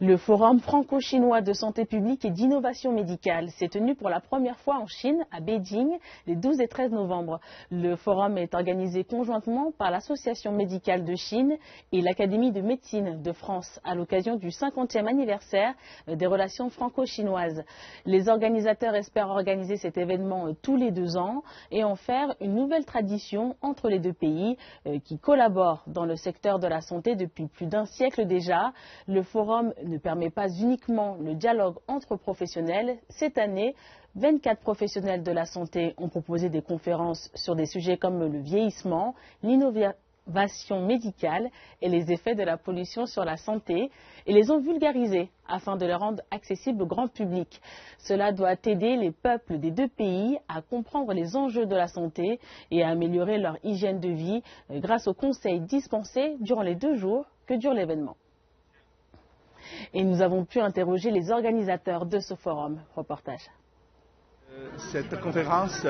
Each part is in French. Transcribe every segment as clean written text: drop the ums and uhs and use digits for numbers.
Le Forum franco-chinois de santé publique et d'innovation médicale s'est tenu pour la première fois en Chine, à Beijing, les 12 et 13 novembre. Le forum est organisé conjointement par l'Association médicale de Chine et l'Académie de médecine de France à l'occasion du 50e anniversaire des relations franco-chinoises. Les organisateurs espèrent organiser cet événement tous les 2 ans et en faire une nouvelle tradition entre les deux pays qui collaborent dans le secteur de la santé depuis plus d'1 siècle déjà. Le forum ne permet pas uniquement le dialogue entre professionnels. Cette année, 24 professionnels de la santé ont proposé des conférences sur des sujets comme le vieillissement, l'innovation médicale et les effets de la pollution sur la santé et les ont vulgarisés afin de les rendre accessibles au grand public. Cela doit aider les peuples des deux pays à comprendre les enjeux de la santé et à améliorer leur hygiène de vie grâce aux conseils dispensés durant les 2 jours que dure l'événement. Et nous avons pu interroger les organisateurs de ce forum. Reportage. Cette conférence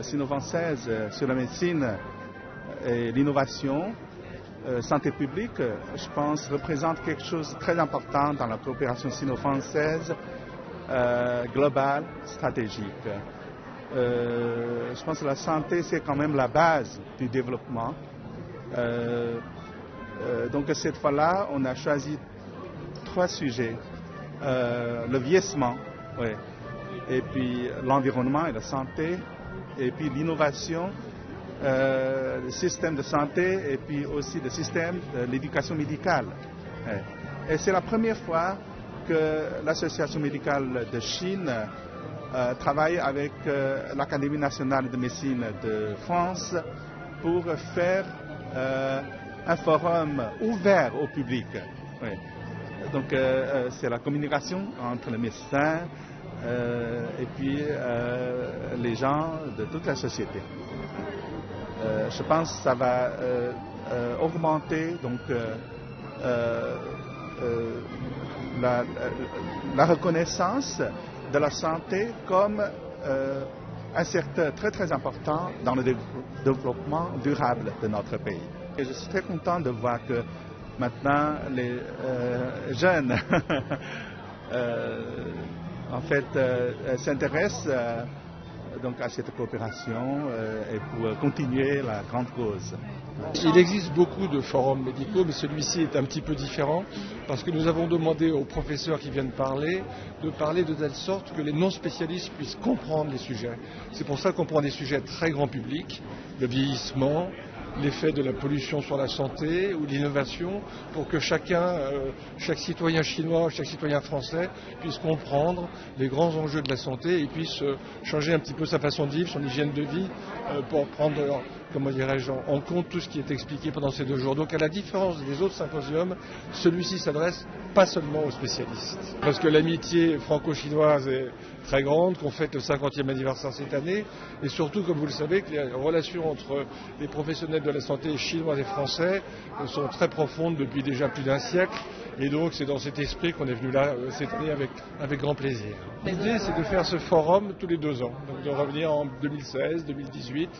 sino-française sur la médecine et l'innovation, santé publique, je pense, représente quelque chose de très important dans la coopération sino-française globale, stratégique. Je pense que la santé, c'est quand même la base du développement. Donc cette fois-là, on a choisi 3 sujets. Le vieillissement, oui, et puis l'environnement et la santé, et puis l'innovation, le système de santé, et puis aussi le système de l'éducation médicale. Et c'est la première fois que l'Association médicale de Chine travaille avec l'Académie nationale de médecine de France pour faire un forum ouvert au public. Oui. Donc c'est la communication entre les médecins et puis les gens de toute la société. Je pense que ça va augmenter donc la reconnaissance de la santé comme un secteur très très important dans le développement durable de notre pays. Et je suis très content de voir que maintenant les jeunes en fait s'intéressent donc à cette coopération et pour continuer la grande cause. Il existe beaucoup de forums médicaux, mais celui-ci est un petit peu différent parce que nous avons demandé aux professeurs qui viennent parler de telle sorte que les non-spécialistes puissent comprendre les sujets. C'est pour ça qu'on prend des sujets très grand public, le vieillissement, l'effet de la pollution sur la santé ou l'innovation, pour que chaque citoyen chinois, chaque citoyen français puisse comprendre les grands enjeux de la santé et puisse changer un petit peu sa façon de vivre, son hygiène de vie, pour prendre, comment dirais-je, en compte tout ce qui est expliqué pendant ces 2 jours. Donc à la différence des autres symposiums, celui-ci s'adresse pas seulement aux spécialistes. Parce que l'amitié franco-chinoise est très grande, qu'on fête le 50e anniversaire cette année, et surtout, comme vous le savez, que les relations entre les professionnels de la santé chinois et français sont très profondes depuis déjà plus d'1 siècle, et donc c'est dans cet esprit qu'on est venu là cette année avec grand plaisir. L'idée, c'est de faire ce forum tous les 2 ans, donc de revenir en 2016, 2018.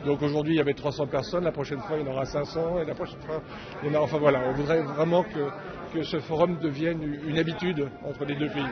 Donc aujourd'hui, il y avait 300 personnes, la prochaine fois, il y en aura 500, et la prochaine fois, il y en aura... Enfin voilà, on voudrait vraiment que ce forum devienne une habitude entre les 2 pays.